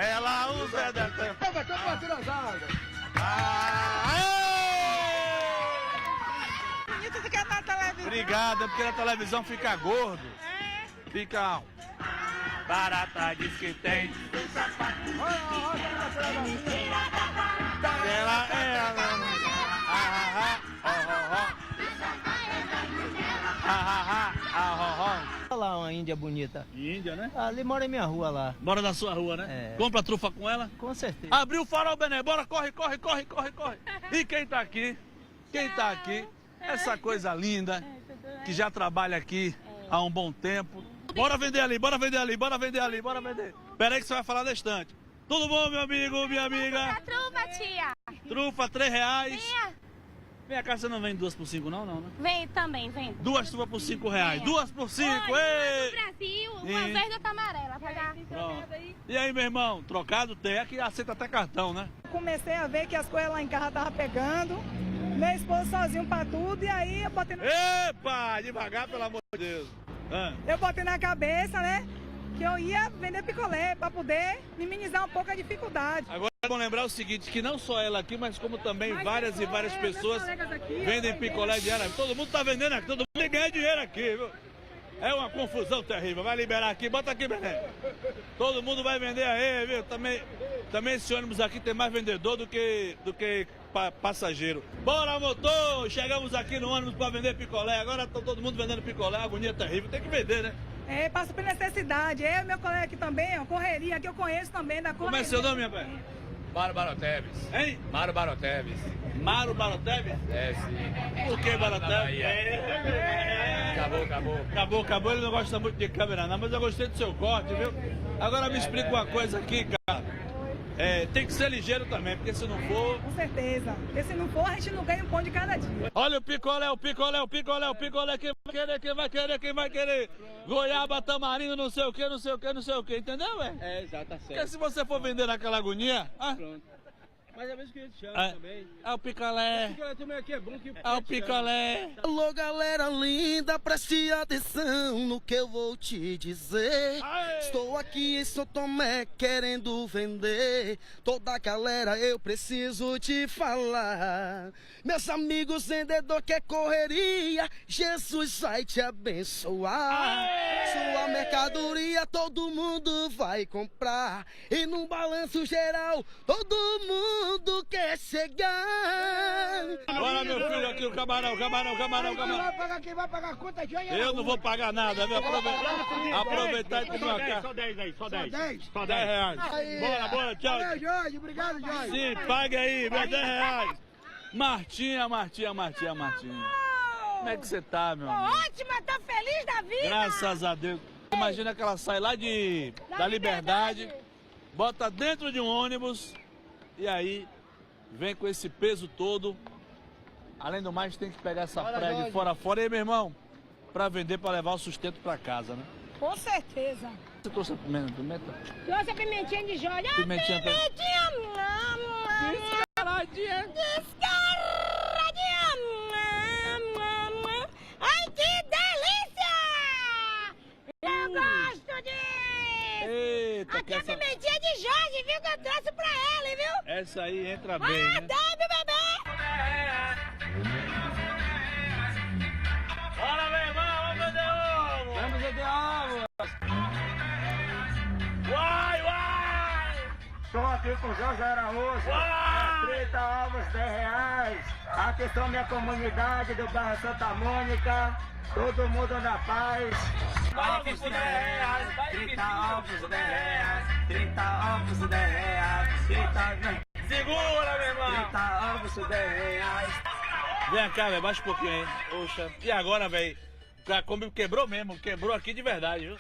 ela usa da tampa. Bonito do que na televisão. Obrigado, porque na televisão fica gordo. É. Fica... Barata diz que tem. Olha lá uma índia bonita. Índia, né? Ali mora em minha rua lá. Bora na sua rua, né? É. Compra trufa com ela. Com certeza. Abriu o farol, Bené. Bora, corre, corre, corre, corre, corre. E quem tá aqui? Quem tá aqui? Essa coisa linda, que já trabalha aqui há um bom tempo. Bora vender ali, bora vender ali, bora vender ali, bora vender. Pera aí que você vai falar na estante. Tudo bom, meu amigo, minha amiga? Trufa, tia. Trufa, R$3. Minha. Minha casa não vende 2 por 5 não, né? Vem também, vem. 2 trufas por R$5. 2 por 5, Olha, uma ei! do Brasil, uma Sim. verde e outra amarela. Pagar. Pronto. E aí, meu irmão, trocado tem, aqui aceita até cartão, né? Comecei a ver que as coisas lá em casa estavam pegando. Meu esposo sozinho pra tudo. E aí eu botei Epa, devagar, pelo amor de Deus. na cabeça, né? Que eu ia vender picolé pra poder minimizar um pouco a dificuldade. Agora é bom lembrar o seguinte, que não só ela aqui, mas como também várias e várias pessoas vendem picolé diariamente. Todo mundo tá vendendo aqui, todo mundo ganha dinheiro aqui, viu? É uma confusão terrível. Vai liberar aqui, bota aqui, Bené. Todo mundo vai vender aí, viu? Também esse ônibus aqui tem mais vendedor do que passageiro. Bora, motor! Chegamos aqui no ônibus para vender picolé. Agora tá todo mundo vendendo picolé, agonia terrível. Tem que vender, né? É, passa por necessidade. Eu e meu colega aqui também, ó, correria, que eu conheço também da correria. Como é seu nome, minha pai? Mário Baroteves. Hein? Mário Baroteves. Mário Baroteves? É, sim. Por que Baroteves? Acabou. Ele não gosta muito de câmera, não, mas eu gostei do seu corte, viu? Agora me explica uma coisa aqui, cara. Tem que ser ligeiro também, porque se não for... Com certeza. Porque se não for, a gente não ganha um pão de cada dia. Olha o picolé, quem vai querer. Goiaba, tamarindo, não sei o que, entendeu, velho? É, exato, tá certo. Porque se você for vender naquela agonia... Pronto. Mas é mesmo que a gente chama também. É o picolé. O picolé também aqui é bom que... É o picolé. Alô, galera linda, preste atenção no que eu vou te dizer. Aê! Estou aqui em São Tomé querendo vender. Toda a galera eu preciso te falar. Meus amigos vendedor quer correria, Jesus vai te abençoar. Aê! Sua mercadoria todo mundo vai comprar. E no balanço geral todo mundo quer chegar. Bora, meu filho, aqui o camarão. Quem vai pagar a conta de hoje? Eu não vou pagar nada, viu? Aproveitar e comer uma carne. Só 10 aí, só 10. Só R$10. Bora, tchau. Valeu, Jorge, obrigado, Jorge. Sim, pague aí, meus R$10. Martinha. Como é que você tá, meu amigo? Ótima, tô feliz da vida. Graças a Deus. Imagina que ela sai lá da Liberdade, bota dentro de um ônibus e aí vem com esse peso todo. Além do mais, tem que pegar essa praia de fora a fora. E aí, meu irmão, pra vender, pra levar o sustento pra casa, né? Com certeza. Você trouxe a pimenta? Trouxe a pimentinha de Jorge. Pimentinha pra... Descaradinha. Ai, que delícia! Eu gosto disso! Eita, Aqui é a pimentinha de Jorge, viu? Que eu trouxe pra ele, viu? essa aí entra bem, né? Adoro, bebê! Bora, meu irmão, vamos vender ovo! Vamos vender ovo. Vai! Estou aqui com Jorge Araújo. Uai! 30 ovos, R$10. Atenção, minha comunidade do bairro Santa Mônica. Todo mundo na paz. Ovos, R$10. 30 ovos, R$10. 30 ovos, R$10. 30... Segura, meu irmão! 30 ovos, R$10. Vem cá, velho, baixa um pouquinho aí. Poxa. E agora, velho? A Kombi quebrou mesmo, quebrou aqui de verdade, viu?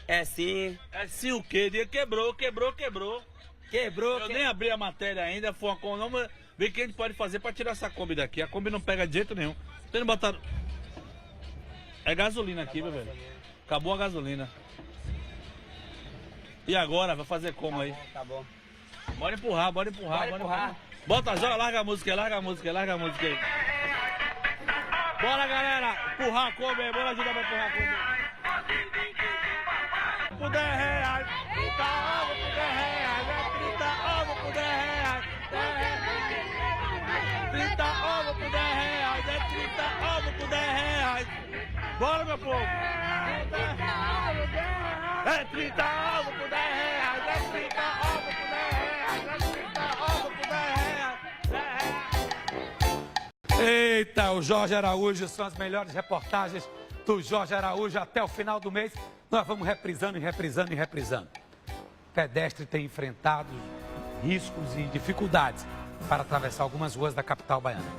É sim. É sim o quê? Diga quebrou. Eu nem abri a matéria ainda, foi uma Kombi. Vê o que a gente pode fazer pra tirar essa Kombi daqui. A Kombi não pega de jeito nenhum. Tem que botar... É gasolina aqui, meu velho. Acabou a gasolina. E agora? Vai fazer como aí? Tá bom. Bora empurrar. Bota, joga, larga a música aí. Bora, galera. Empurrar a Kombi aí. Bora ajudar pra empurrar a Kombi. Por R$10. Bora, meu povo! É 30 ovos por 10 reais, é 30 ovos por 10 reais, é 30 ovos por 10 reais. Eita, o Jorge Araújo, são as melhores reportagens do Jorge Araújo até o final do mês. Nós vamos reprisando e reprisando e reprisando. O pedestre tem enfrentado riscos e dificuldades para atravessar algumas ruas da capital baiana.